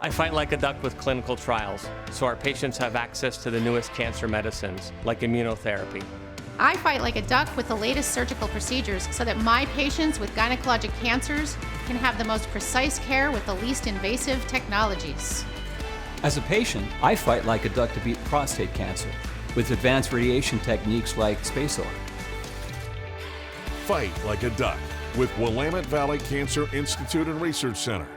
I fight like a duck with clinical trials, so our patients have access to the newest cancer medicines, like immunotherapy. I fight like a duck with the latest surgical procedures so that my patients with gynecologic cancers can have the most precise care with the least invasive technologies. As a patient, I fight like a duck to beat prostate cancer with advanced radiation techniques like space-OAR. Fight like a duck with Willamette Valley Cancer Institute and Research Center.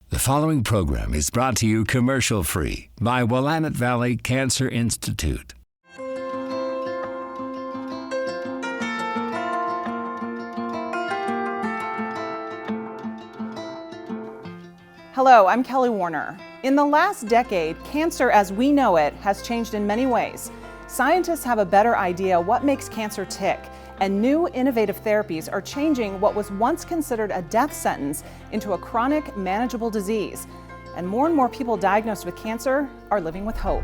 The following program is brought to you commercial-free by Willamette Valley Cancer Institute. Hello, I'm Kelly Warner. In the last decade, cancer as we know it has changed in many ways. Scientists have a better idea what makes cancer tick, and new innovative therapies are changing what was once considered a death sentence into a chronic, manageable disease. And more people diagnosed with cancer are living with hope.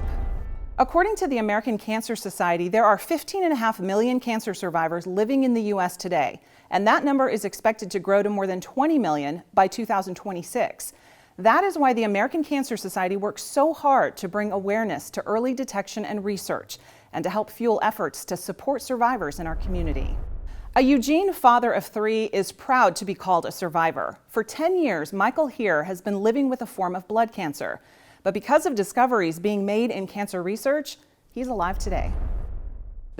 According to the American Cancer Society, there are 15.5 million cancer survivors living in the U.S. today, and that number is expected to grow to more than 20 million by 2026. That is why the American Cancer Society works so hard to bring awareness to early detection and research, and to help fuel efforts to support survivors in our community. A Eugene father of 3 is proud to be called a survivor. For 10 years, Michael here has been living with a form of blood cancer. But because of discoveries being made in cancer research, he's alive today.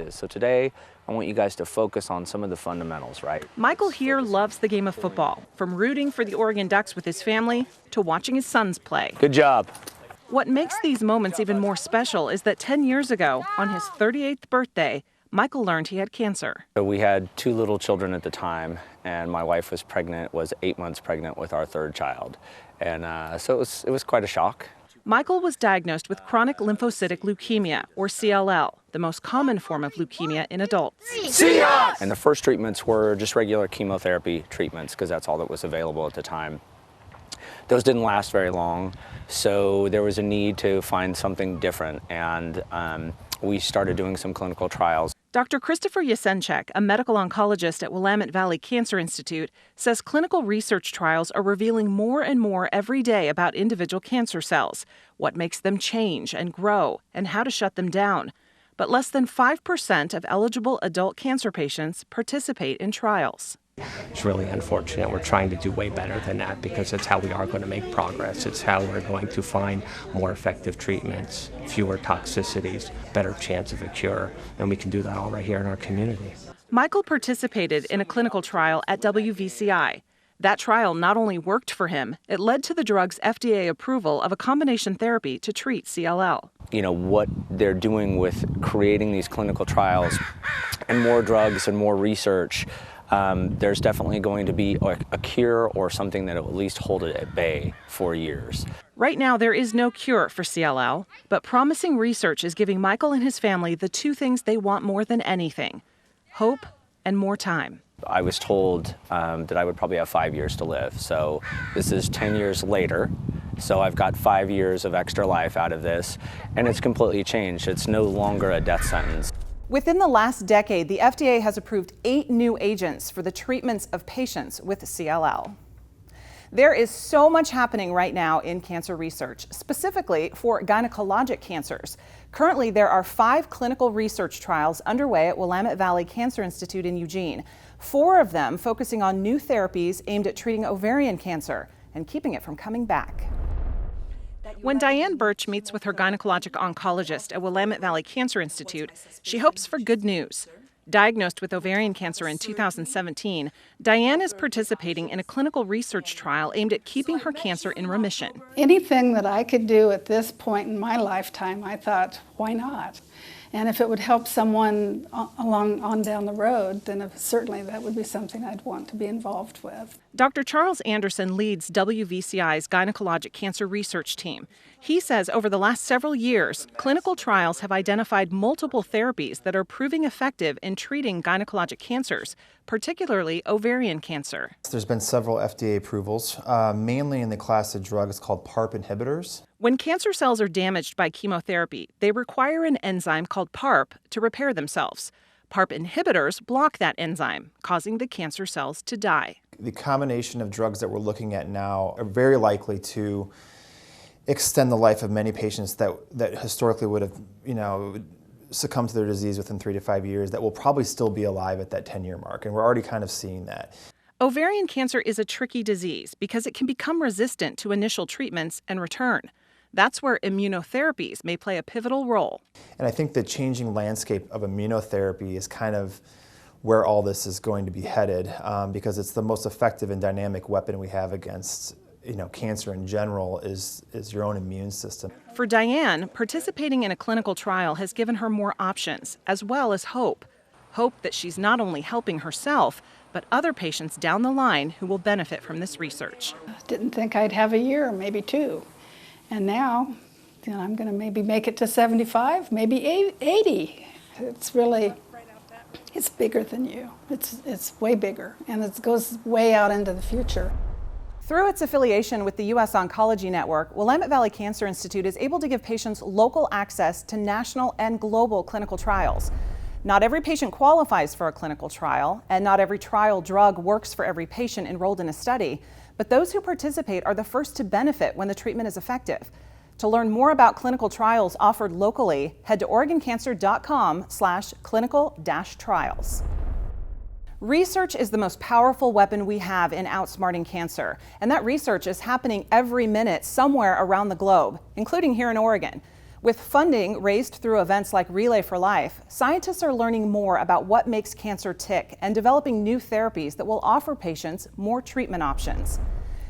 So today, I want you guys to focus on some of the fundamentals, right? Michael here loves the game of football, from rooting for the Oregon Ducks with his family to watching his sons play. Good job. What makes these moments even more special is that 10 years ago, on his 38th birthday, Michael learned he had cancer. So we had 2 little children at the time, and my wife was 8 months pregnant with our 3rd child. And so it was quite a shock. Michael was diagnosed with chronic lymphocytic leukemia, or CLL, the most common form of leukemia in adults. And the first treatments were just regular chemotherapy treatments, because that's all that was available at the time. Those didn't last very long, so there was a need to find something different, and we started doing some clinical trials. Dr. Christopher Yasenchek, a medical oncologist at Willamette Valley Cancer Institute, says clinical research trials are revealing more and more every day about individual cancer cells, what makes them change and grow, and how to shut them down. But less than 5% of eligible adult cancer patients participate in trials. It's really unfortunate. We're trying to do way better than that because it's how we are going to make progress. It's how we're going to find more effective treatments, fewer toxicities, better chance of a cure, and we can do that all right here in our community. Michael participated in a clinical trial at WVCI. That trial not only worked for him, it led to the drug's FDA approval of a combination therapy to treat CLL. You know, what they're doing with creating these clinical trials and more drugs and more research, there's definitely going to be a cure or something that will at least hold it at bay for years. Right now, there is no cure for CLL, but promising research is giving Michael and his family the 2 things they want more than anything: hope and more time. I was told that I would probably have 5 years to live. So this is 10 years later. So I've got 5 years of extra life out of this, and it's completely changed. It's no longer a death sentence. Within the last decade, the FDA has approved 8 new agents for the treatments of patients with CLL. There is so much happening right now in cancer research, specifically for gynecologic cancers. Currently, there are 5 clinical research trials underway at Willamette Valley Cancer Institute in Eugene, 4 of them focusing on new therapies aimed at treating ovarian cancer and keeping it from coming back. When Diane Birch meets with her gynecologic oncologist at Willamette Valley Cancer Institute, she hopes for good news. Diagnosed with ovarian cancer in 2017, Diane is participating in a clinical research trial aimed at keeping her cancer in remission. Anything that I could do at this point in my lifetime, I thought, why not? And if it would help someone on down the road, then certainly that would be something I'd want to be involved with. Dr. Charles Anderson leads WVCI's gynecologic cancer research team. He says over the last several years, clinical trials have identified multiple therapies that are proving effective in treating gynecologic cancers, particularly ovarian cancer. There's been several FDA approvals, mainly in the class of drugs called PARP inhibitors. When cancer cells are damaged by chemotherapy, they require an enzyme called PARP to repair themselves. PARP inhibitors block that enzyme, causing the cancer cells to die. The combination of drugs that we're looking at now are very likely to extend the life of many patients that historically would have, succumbed to their disease within 3 to 5 years, that will probably still be alive at that 10-year mark, and we're already kind of seeing that. Ovarian cancer is a tricky disease because it can become resistant to initial treatments and return. That's where immunotherapies may play a pivotal role. And I think the changing landscape of immunotherapy is kind of where all this is going to be headed, because it's the most effective and dynamic weapon we have against cancer in general is your own immune system. For Diane, participating in a clinical trial has given her more options, as well as hope. Hope that she's not only helping herself, but other patients down the line who will benefit from this research. Didn't think I'd have a year, maybe 2. And now, I'm going to maybe make it to 75, maybe 80. It's bigger than you. It's way bigger, and it goes way out into the future. Through its affiliation with the U.S. Oncology Network, Willamette Valley Cancer Institute is able to give patients local access to national and global clinical trials. Not every patient qualifies for a clinical trial, and not every trial drug works for every patient enrolled in a study, but those who participate are the first to benefit when the treatment is effective. To learn more about clinical trials offered locally, head to OregonCancer.com/clinical-trials. Research is the most powerful weapon we have in outsmarting cancer, and that research is happening every minute somewhere around the globe, including here in Oregon. With funding raised through events like Relay for Life, scientists are learning more about what makes cancer tick and developing new therapies that will offer patients more treatment options.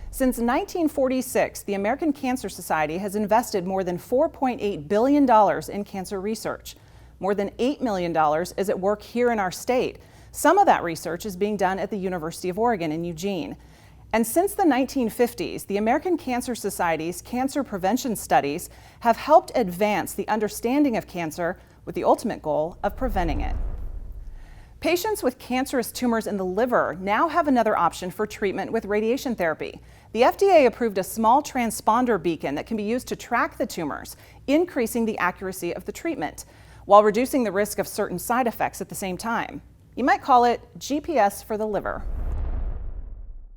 Since 1946, the American Cancer Society has invested more than $4.8 billion in cancer research. More than $8 million is at work here in our state. Some of that research is being done at the University of Oregon in Eugene. And since the 1950s, the American Cancer Society's cancer prevention studies have helped advance the understanding of cancer with the ultimate goal of preventing it. Patients with cancerous tumors in the liver now have another option for treatment with radiation therapy. The FDA approved a small transponder beacon that can be used to track the tumors, increasing the accuracy of the treatment, while reducing the risk of certain side effects at the same time. You might call it GPS for the liver.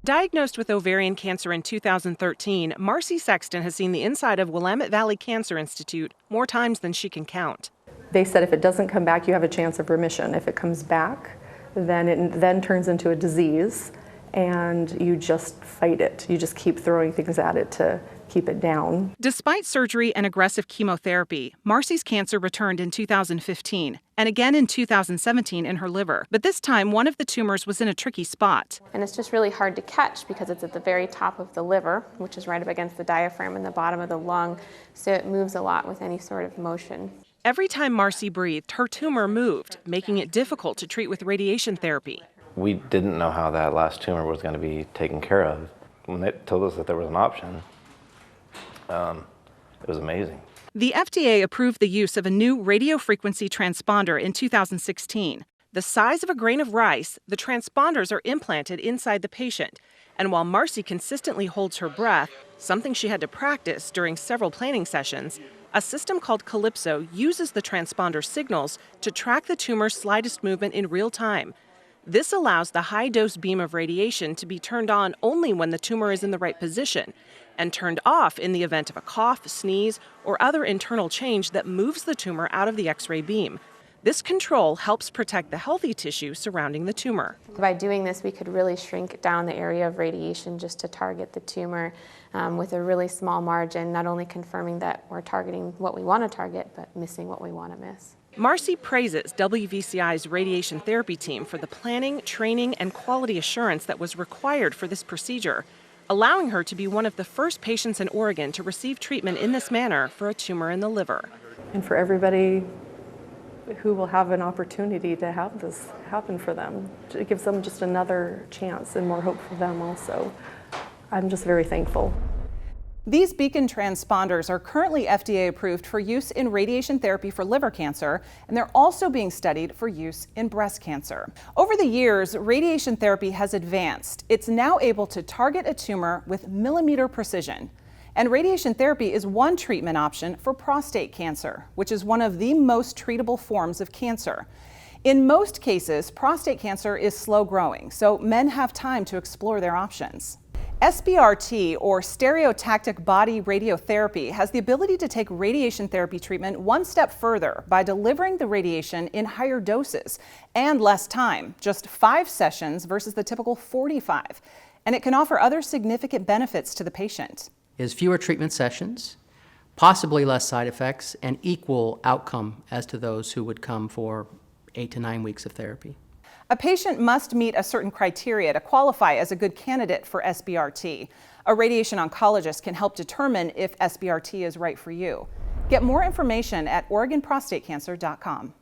Diagnosed with ovarian cancer in 2013, Marcy Sexton has seen the inside of Willamette Valley Cancer Institute more times than she can count. They said if it doesn't come back, you have a chance of remission. If it comes back, then it then turns into a disease, and you just fight it. You just keep throwing things at it to keep it down. Despite surgery and aggressive chemotherapy, Marcy's cancer returned in 2015 and again in 2017 in her liver. But this time, one of the tumors was in a tricky spot. And it's just really hard to catch because it's at the very top of the liver, which is right up against the diaphragm and the bottom of the lung, so it moves a lot with any sort of motion. Every time Marcy breathed, her tumor moved, making it difficult to treat with radiation therapy. We didn't know how that last tumor was going to be taken care of. When they told us that there was an option, it was amazing. The FDA approved the use of a new radiofrequency transponder in 2016. The size of a grain of rice, the transponders are implanted inside the patient. And while Marcy consistently holds her breath, something she had to practice during several planning sessions, a system called Calypso uses the transponder signals to track the tumor's slightest movement in real time. This allows the high-dose beam of radiation to be turned on only when the tumor is in the right position, and turned off in the event of a cough, sneeze, or other internal change that moves the tumor out of the X-ray beam. This control helps protect the healthy tissue surrounding the tumor. By doing this, we could really shrink down the area of radiation just to target the tumor with a really small margin, not only confirming that we're targeting what we want to target, but missing what we want to miss. Marcy praises WVCI's radiation therapy team for the planning, training, and quality assurance that was required for this procedure, allowing her to be one of the first patients in Oregon to receive treatment in this manner for a tumor in the liver. And for everybody who will have an opportunity to have this happen for them, it gives them just another chance and more hope for them also. I'm just very thankful. These beacon transponders are currently FDA approved for use in radiation therapy for liver cancer, and they're also being studied for use in breast cancer. Over the years, radiation therapy has advanced. It's now able to target a tumor with millimeter precision. And radiation therapy is one treatment option for prostate cancer, which is one of the most treatable forms of cancer. In most cases, prostate cancer is slow growing, so men have time to explore their options. SBRT, or stereotactic body radiotherapy, has the ability to take radiation therapy treatment one step further by delivering the radiation in higher doses and less time, just 5 sessions versus the typical 45. And it can offer other significant benefits to the patient. Is fewer treatment sessions, possibly less side effects, and equal outcome as to those who would come for 8 to 9 weeks of therapy. A patient must meet a certain criteria to qualify as a good candidate for SBRT. A radiation oncologist can help determine if SBRT is right for you. Get more information at OregonProstateCancer.com.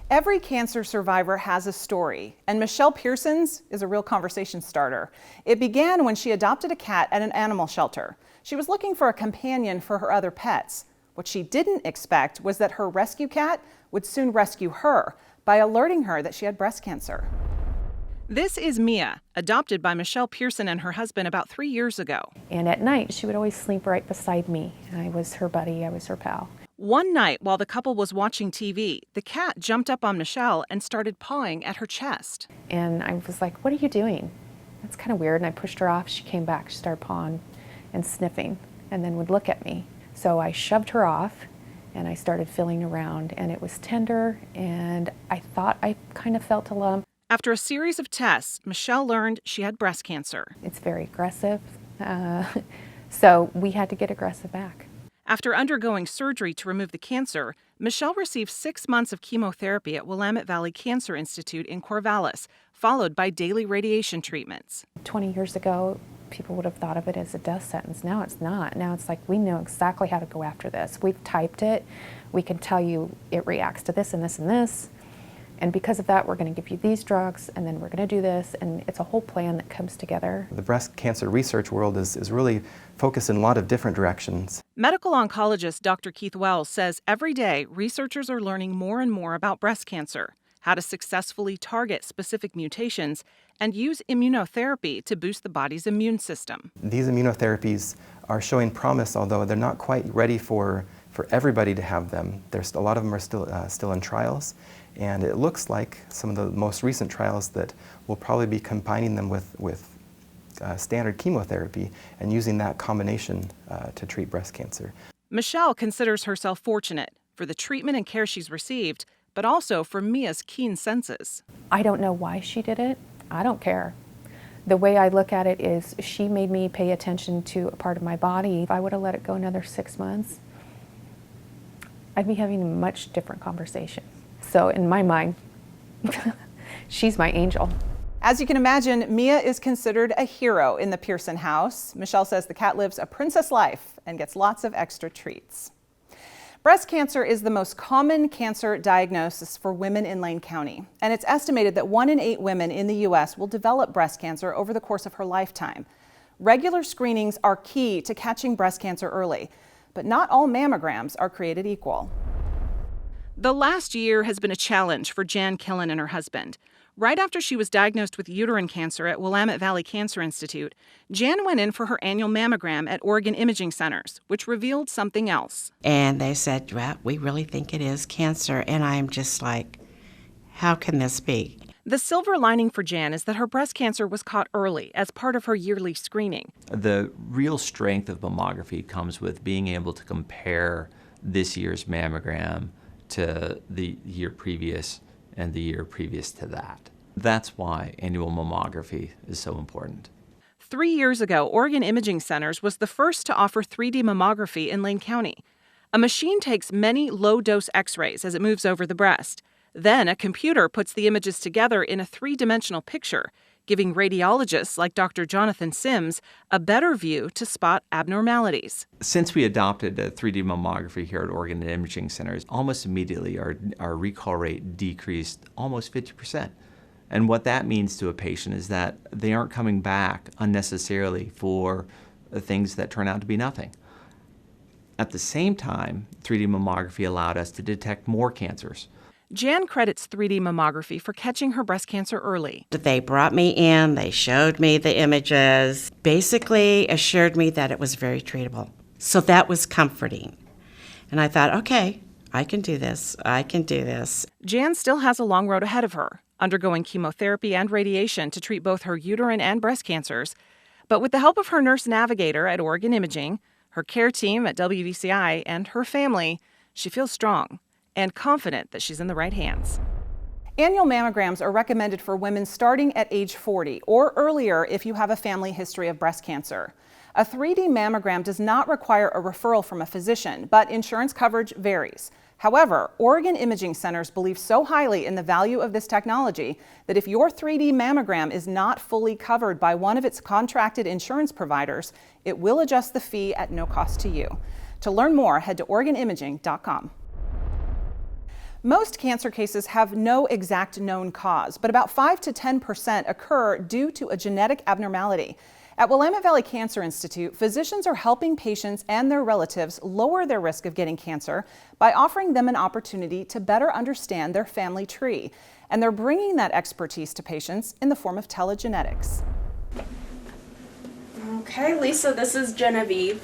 Every cancer survivor has a story, and Michelle Pearson's is a real conversation starter. It began when she adopted a cat at an animal shelter. She was looking for a companion for her other pets. What she didn't expect was that her rescue cat would soon rescue her by alerting her that she had breast cancer. This is Mia, adopted by Michelle Pearson and her husband about 3 years ago. And at night, she would always sleep right beside me. I was her buddy, I was her pal. One night, while the couple was watching TV, the cat jumped up on Michelle and started pawing at her chest. And I was like, "What are you doing?" That's kind of weird. And I pushed her off. She came back. She started pawing and sniffing and then would look at me. So I shoved her off and I started feeling around, and it was tender, and I thought I kind of felt a lump. After a series of tests, Michelle learned she had breast cancer. It's very aggressive, so we had to get aggressive back. After undergoing surgery to remove the cancer, Michelle received 6 months of chemotherapy at Willamette Valley Cancer Institute in Corvallis, followed by daily radiation treatments. 20 years ago, people would have thought of it as a death sentence. Now it's not. Now it's like, we know exactly how to go after this. We've typed it. We can tell you it reacts to this and this and this. And because of that, we're going to give you these drugs, and then we're going to do this, and it's a whole plan that comes together. The breast cancer research world is really focused in a lot of different directions. Medical oncologist Dr. Keith Wells says every day researchers are learning more and more about breast cancer, how to successfully target specific mutations, and use immunotherapy to boost the body's immune system. These immunotherapies are showing promise, although they're not quite ready for everybody to have them. A lot of them are still in trials, and it looks like some of the most recent trials that will probably be combining them with standard chemotherapy and using that combination to treat breast cancer. Michelle considers herself fortunate for the treatment and care she's received, but also for Mia's keen senses. I don't know why she did it. I don't care. The way I look at it is she made me pay attention to a part of my body. If I would have let it go another 6 months, I'd be having a much different conversation. So in my mind, she's my angel. As you can imagine, Mia is considered a hero in the Pearson house. Michelle says the cat lives a princess life and gets lots of extra treats. Breast cancer is the most common cancer diagnosis for women in Lane County, and it's estimated that 1 in 8 women in the U.S. will develop breast cancer over the course of her lifetime. Regular screenings are key to catching breast cancer early, but not all mammograms are created equal. The last year has been a challenge for Jan Killen and her husband. Right after she was diagnosed with uterine cancer at Willamette Valley Cancer Institute, Jan went in for her annual mammogram at Oregon Imaging Centers, which revealed something else. And they said, well, we really think it is cancer. And I'm just like, how can this be? The silver lining for Jan is that her breast cancer was caught early as part of her yearly screening. The real strength of mammography comes with being able to compare this year's mammogram to the year previous and the year previous to that. That's why annual mammography is so important. 3 years ago, Oregon Imaging Centers was the first to offer 3D mammography in Lane County. A machine takes many low-dose x-rays as it moves over the breast. Then a computer puts the images together in a 3-dimensional picture, giving radiologists like Dr. Jonathan Sims a better view to spot abnormalities. Since we adopted 3D mammography here at Oregon Imaging Centers, almost immediately our recall rate decreased almost 50%. And what that means to a patient is that they aren't coming back unnecessarily for things that turn out to be nothing. At the same time, 3D mammography allowed us to detect more cancers. Jan credits 3D mammography for catching her breast cancer early. They brought me in, they showed me the images, basically assured me that it was very treatable. So that was comforting. And I thought, okay, I can do this. I can do this. Jan still has a long road ahead of her, undergoing chemotherapy and radiation to treat both her uterine and breast cancers. But with the help of her nurse navigator at Oregon Imaging, her care team at WVCI, and her family, she feels strong and confident that she's in the right hands. Annual mammograms are recommended for women starting at age 40 or earlier if you have a family history of breast cancer. A 3D mammogram does not require a referral from a physician, but insurance coverage varies. However, Oregon Imaging Centers believe so highly in the value of this technology that if your 3D mammogram is not fully covered by one of its contracted insurance providers, it will adjust the fee at no cost to you. To learn more, head to OregonImaging.com. Most cancer cases have no exact known cause, but about 5 to 10% occur due to a genetic abnormality. At Willamette Valley Cancer Institute, physicians are helping patients and their relatives lower their risk of getting cancer by offering them an opportunity to better understand their family tree. And they're bringing that expertise to patients in the form of telegenetics. Okay, Lisa, this is Genevieve.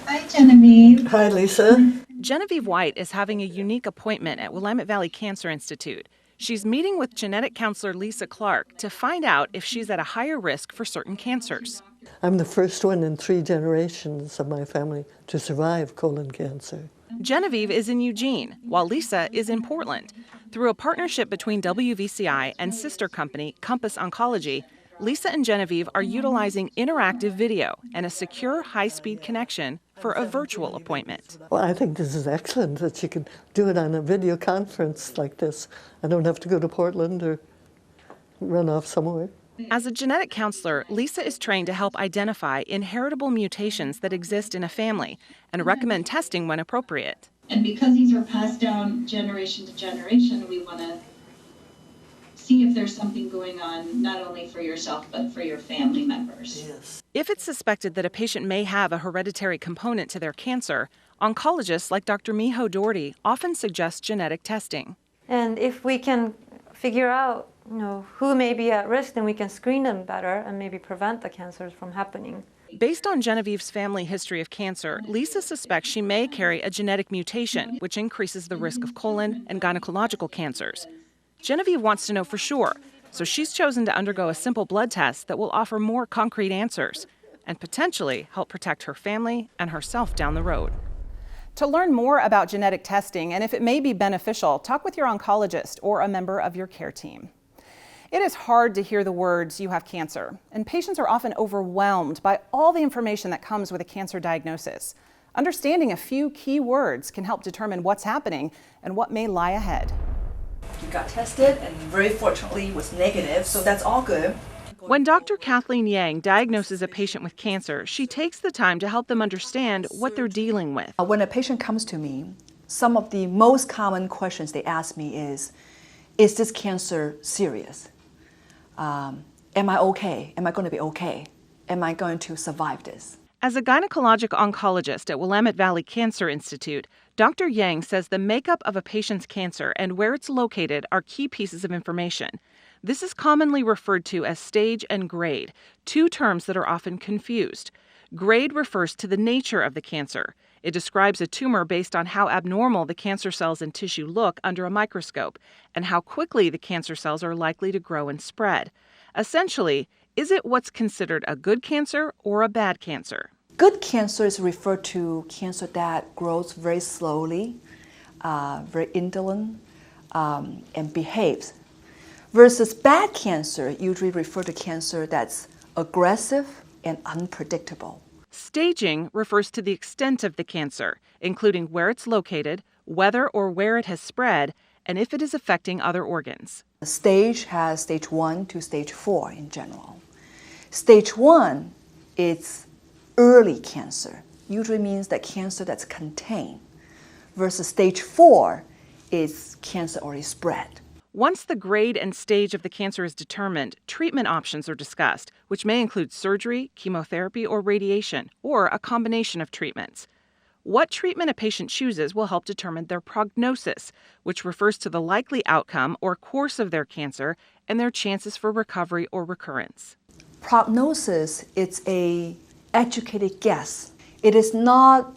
Hi, Genevieve. Hi, Lisa. Genevieve White is having a unique appointment at Willamette Valley Cancer Institute. She's meeting with genetic counselor Lisa Clark to find out if she's at a higher risk for certain cancers. I'm the first one in 3 generations of my family to survive colon cancer. Genevieve is in Eugene, while Lisa is in Portland. Through a partnership between WVCI and sister company Compass Oncology, Lisa and Genevieve are utilizing interactive video and a secure high-speed connection for a virtual appointment. Well, I think this is excellent that you can do it on a video conference like this. I don't have to go to Portland or run off somewhere. As a genetic counselor, Lisa is trained to help identify inheritable mutations that exist in a family and recommend testing when appropriate. And because these are passed down generation to generation, we want to see if there's something going on, not only for yourself, but for your family members. Yes. If it's suspected that a patient may have a hereditary component to their cancer, oncologists like Dr. Miho Doherty often suggest genetic testing. And if we can figure out, who may be at risk, then we can screen them better and maybe prevent the cancers from happening. Based on Genevieve's family history of cancer, Lisa suspects she may carry a genetic mutation, which increases the risk of colon and gynecological cancers. Genevieve wants to know for sure, so she's chosen to undergo a simple blood test that will offer more concrete answers and potentially help protect her family and herself down the road. To learn more about genetic testing and if it may be beneficial, talk with your oncologist or a member of your care team. It is hard to hear the words, "you have cancer," and patients are often overwhelmed by all the information that comes with a cancer diagnosis. Understanding a few key words can help determine what's happening and what may lie ahead. You got tested and very fortunately was negative, so that's all good. When Dr. Kathleen Yang diagnoses a patient with cancer, she takes the time to help them understand what they're dealing with. When a patient comes to me, some of the most common questions they ask me is this cancer serious? Am I okay? Am I going to be okay? Am I going to survive this? As a gynecologic oncologist at Willamette Valley Cancer Institute, Dr. Yang says the makeup of a patient's cancer and where it's located are key pieces of information. This is commonly referred to as stage and grade, 2 terms that are often confused. Grade refers to the nature of the cancer. It describes a tumor based on how abnormal the cancer cells and tissue look under a microscope and how quickly the cancer cells are likely to grow and spread. Essentially, is it what's considered a good cancer or a bad cancer? Good cancer is referred to cancer that grows very slowly, very indolent, and behaves. Versus bad cancer usually refer to cancer that's aggressive and unpredictable. Staging refers to the extent of the cancer, including where it's located, whether or where it has spread, and if it is affecting other organs. The stage has stage 1 to stage 4 in general. Stage 1 is early cancer, usually means that cancer that's contained, versus stage 4 is cancer already spread. Once the grade and stage of the cancer is determined, treatment options are discussed, which may include surgery, chemotherapy, or radiation, or a combination of treatments. What treatment a patient chooses will help determine their prognosis, which refers to the likely outcome or course of their cancer and their chances for recovery or recurrence. Prognosis is an educated guess. It is not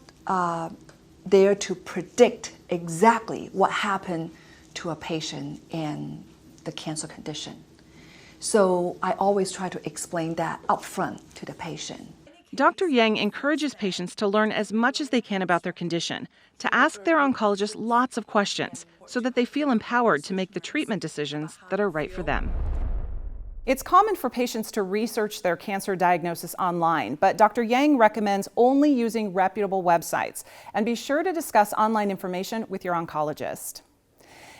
there to predict exactly what happened to a patient in the cancer condition. So I always try to explain that upfront to the patient. Dr. Yang encourages patients to learn as much as they can about their condition, to ask their oncologist lots of questions so that they feel empowered to make the treatment decisions that are right for them. It's common for patients to research their cancer diagnosis online, but Dr. Yang recommends only using reputable websites, and be sure to discuss online information with your oncologist.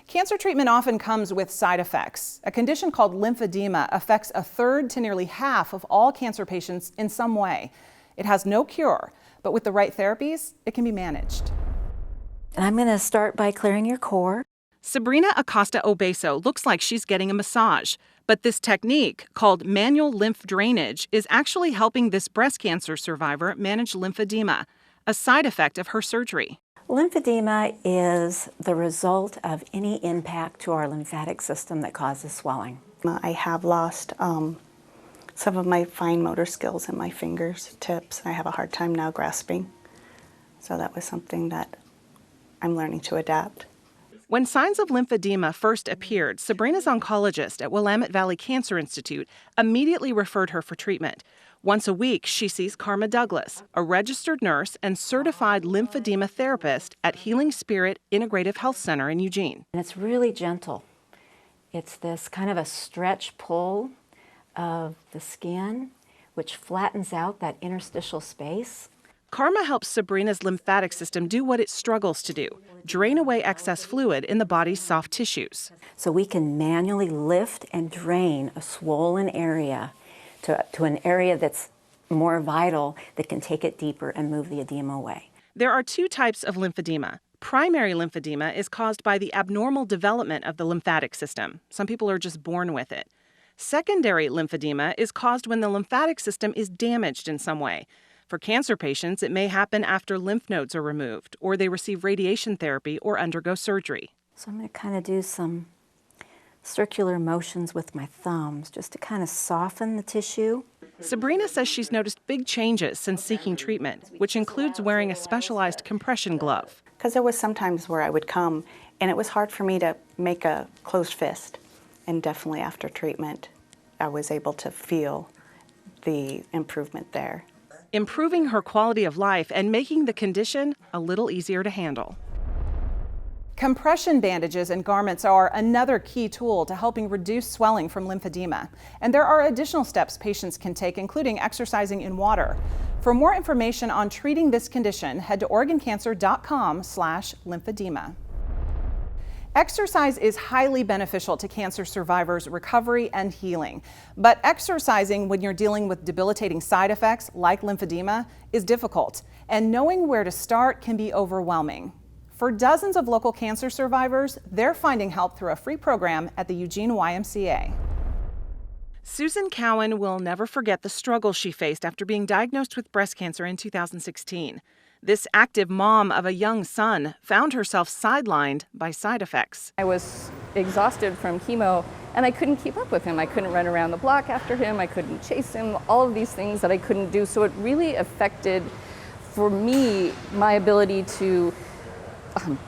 Cancer treatment often comes with side effects. A condition called lymphedema affects a third to nearly half of all cancer patients in some way. It has no cure, but with the right therapies, it can be managed. And I'm going to start by clearing your core. Sabrina Acosta Obeso looks like she's getting a massage, but this technique, called manual lymph drainage, is actually helping this breast cancer survivor manage lymphedema, a side effect of her surgery. Lymphedema is the result of any impact to our lymphatic system that causes swelling. I have lost some of my fine motor skills in my fingers, tips. I have a hard time now grasping. So that was something that I'm learning to adapt. When signs of lymphedema first appeared, Sabrina's oncologist at Willamette Valley Cancer Institute immediately referred her for treatment. Once a week, she sees Karma Douglas, a registered nurse and certified lymphedema therapist at Healing Spirit Integrative Health Center in Eugene. And it's really gentle. It's this kind of a stretch pull of the skin, which flattens out that interstitial space. Karma helps Sabrina's lymphatic system do what it struggles to do, drain away excess fluid in the body's soft tissues. So we can manually lift and drain a swollen area to an area that's more vital, that can take it deeper and move the edema away. There are two types of lymphedema. Primary lymphedema is caused by the abnormal development of the lymphatic system. Some people are just born with it. Secondary lymphedema is caused when the lymphatic system is damaged in some way. For cancer patients, it may happen after lymph nodes are removed, or they receive radiation therapy or undergo surgery. So I'm going to kind of do some circular motions with my thumbs just to kind of soften the tissue. Sabrina says she's noticed big changes since seeking treatment, which includes wearing a specialized compression glove. Because there was some times where I would come and it was hard for me to make a closed fist. And definitely after treatment, I was able to feel the improvement there. Improving her quality of life and making the condition a little easier to handle. Compression bandages and garments are another key tool to helping reduce swelling from lymphedema. And there are additional steps patients can take, including exercising in water. For more information on treating this condition, head to OregonCancer.com/lymphedema. Exercise is highly beneficial to cancer survivors' recovery and healing. But exercising when you're dealing with debilitating side effects like lymphedema is difficult, and knowing where to start can be overwhelming. For dozens of local cancer survivors, they're finding help through a free program at the Eugene YMCA. Susan Cowan will never forget the struggle she faced after being diagnosed with breast cancer in 2016. This active mom of a young son found herself sidelined by side effects. I was exhausted from chemo and I couldn't keep up with him. I couldn't run around the block after him. I couldn't chase him, all of these things that I couldn't do. So it really affected, for me, my ability to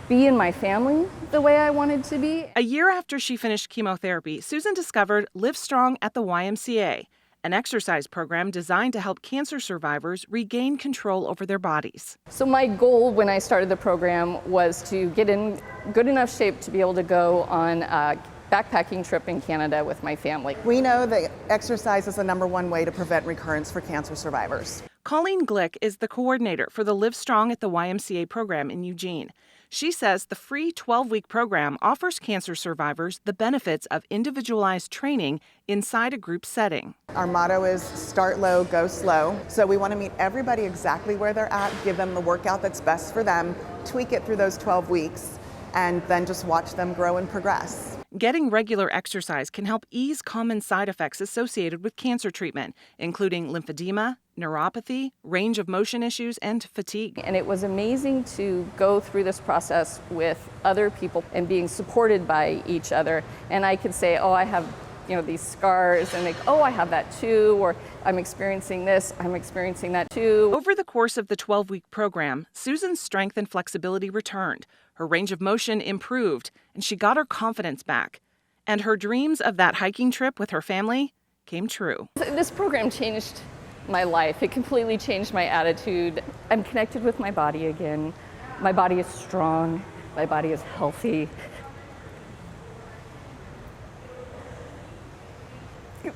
be in my family the way I wanted to be. A year after she finished chemotherapy, Susan discovered Live Strong at the YMCA, an exercise program designed to help cancer survivors regain control over their bodies. So my goal when I started the program was to get in good enough shape to be able to go on a backpacking trip in Canada with my family. We know that exercise is the #1 way to prevent recurrence for cancer survivors. Colleen Glick is the coordinator for the Live Strong at the YMCA program in Eugene. She says the free 12-week program offers cancer survivors the benefits of individualized training inside a group setting. Our motto is start low, go slow. So we want to meet everybody exactly where they're at, give them the workout that's best for them, tweak it through those 12 weeks, and then just watch them grow and progress. Getting regular exercise can help ease common side effects associated with cancer treatment, including lymphedema, neuropathy, range of motion issues, and fatigue. And it was amazing to go through this process with other people and being supported by each other. And I could say, oh, I have these scars, and they go, oh, I have that too, or I'm experiencing this, I'm experiencing that too. Over the course of the 12-week program, Susan's strength and flexibility returned, her range of motion improved, and she got her confidence back. And her dreams of that hiking trip with her family came true. This program changed my life. It completely changed my attitude. I'm connected with my body again. My body is strong. My body is healthy.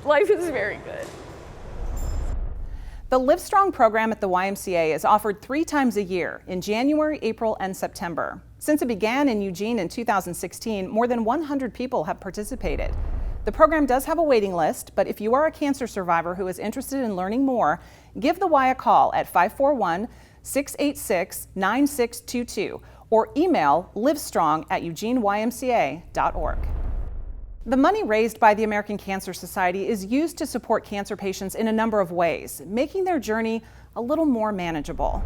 Life is very good. The Live Strong program at the YMCA is offered 3 times a year in January, April, and September. Since it began in Eugene in 2016, more than 100 people have participated. The program does have a waiting list, but if you are a cancer survivor who is interested in learning more, give the Y a call at 541-686-9622 or email livestrong@eugeneymca.org. The money raised by the American Cancer Society is used to support cancer patients in a number of ways, making their journey a little more manageable.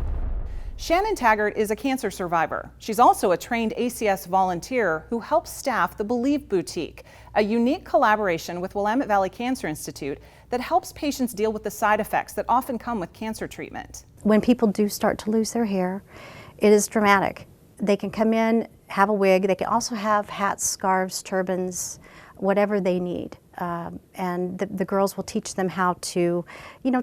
Shannon Taggart is a cancer survivor. She's also a trained ACS volunteer who helps staff the Believe Boutique, a unique collaboration with Willamette Valley Cancer Institute that helps patients deal with the side effects that often come with cancer treatment. When people do start to lose their hair, it is dramatic. They can come in, have a wig. They can also have hats, scarves, turbans, whatever they need. And the girls will teach them how to,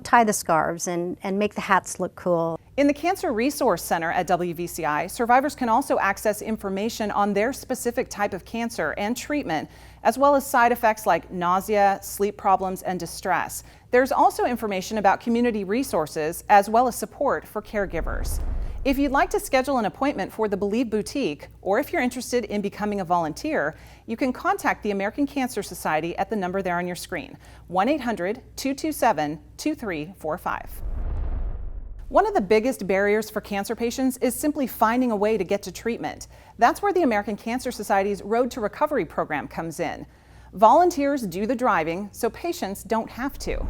tie the scarves and make the hats look cool. In the Cancer Resource Center at WVCI, survivors can also access information on their specific type of cancer and treatment, as well as side effects like nausea, sleep problems, and distress. There's also information about community resources, as well as support for caregivers. If you'd like to schedule an appointment for the Believe Boutique, or if you're interested in becoming a volunteer, you can contact the American Cancer Society at the number there on your screen, 1-800-227-2345. One of the biggest barriers for cancer patients is simply finding a way to get to treatment. That's where the American Cancer Society's Road to Recovery program comes in. Volunteers do the driving, so patients don't have to.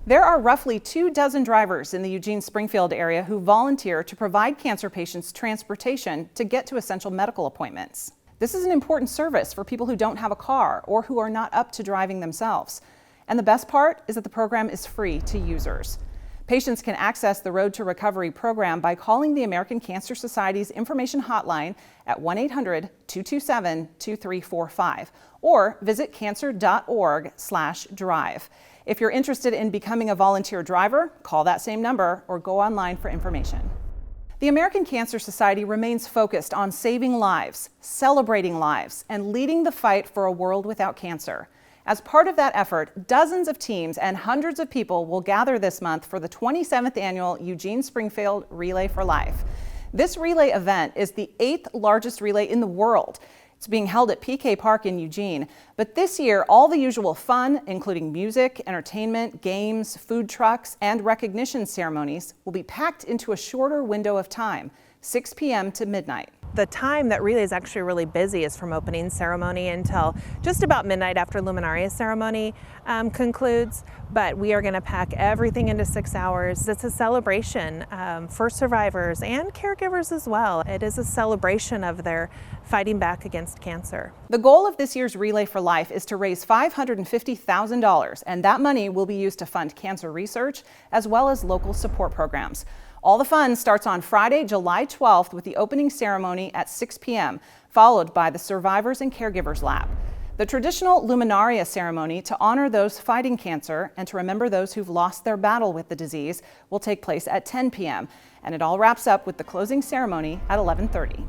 There are roughly 24 drivers in the Eugene-Springfield area who volunteer to provide cancer patients transportation to get to essential medical appointments. This is an important service for people who don't have a car or who are not up to driving themselves. And the best part is that the program is free to users. Patients can access the Road to Recovery program by calling the American Cancer Society's information hotline at 1-800-227-2345 or visit cancer.org/drive. If you're interested in becoming a volunteer driver, call that same number or go online for information. The American Cancer Society remains focused on saving lives, celebrating lives, and leading the fight for a world without cancer. As part of that effort, dozens of teams and hundreds of people will gather this month for the 27th annual Eugene-Springfield Relay for Life. This relay event is the 8th largest relay in the world. It's being held at PK Park in Eugene, but this year all the usual fun, including music, entertainment, games, food trucks, and recognition ceremonies, will be packed into a shorter window of time, 6 p.m. to midnight. The time that relay is actually really busy is from opening ceremony until just about midnight after Luminaria ceremony concludes, but we are going to pack everything into 6 hours. It's a celebration for survivors and caregivers as well. It is a celebration of their fighting back against cancer. The goal of this year's Relay for Life is to raise $550,000, and that money will be used to fund cancer research as well as local support programs. All the fun starts on Friday, July 12th with the opening ceremony at 6 p.m., followed by the Survivors and Caregivers Lab. The traditional Luminaria ceremony to honor those fighting cancer and to remember those who've lost their battle with the disease will take place at 10 p.m., and it all wraps up with the closing ceremony at 11:30.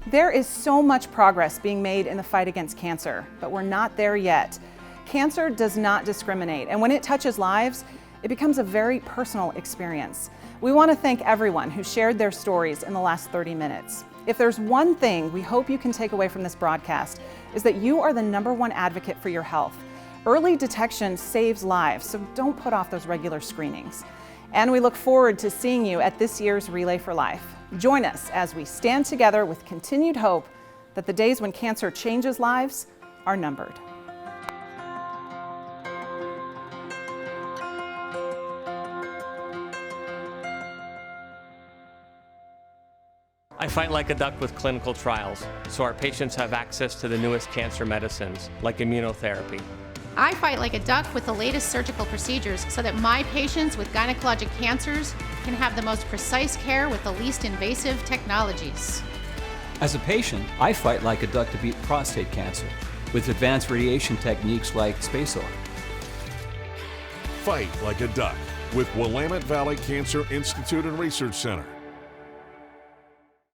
There is so much progress being made in the fight against cancer, but we're not there yet. Cancer does not discriminate, and when it touches lives, it becomes a very personal experience. We want to thank everyone who shared their stories in the last 30 minutes. If there's one thing we hope you can take away from this broadcast, is that you are the #1 advocate for your health. Early detection saves lives, so don't put off those regular screenings. And we look forward to seeing you at this year's Relay for Life. Join us as we stand together with continued hope that the days when cancer changes lives are numbered. I fight like a duck with clinical trials, so our patients have access to the newest cancer medicines, like immunotherapy. I fight like a duck with the latest surgical procedures so that my patients with gynecologic cancers can have the most precise care with the least invasive technologies. As a patient, I fight like a duck to beat prostate cancer with advanced radiation techniques like SpaceOAR. Fight like a duck with Willamette Valley Cancer Institute and Research Center.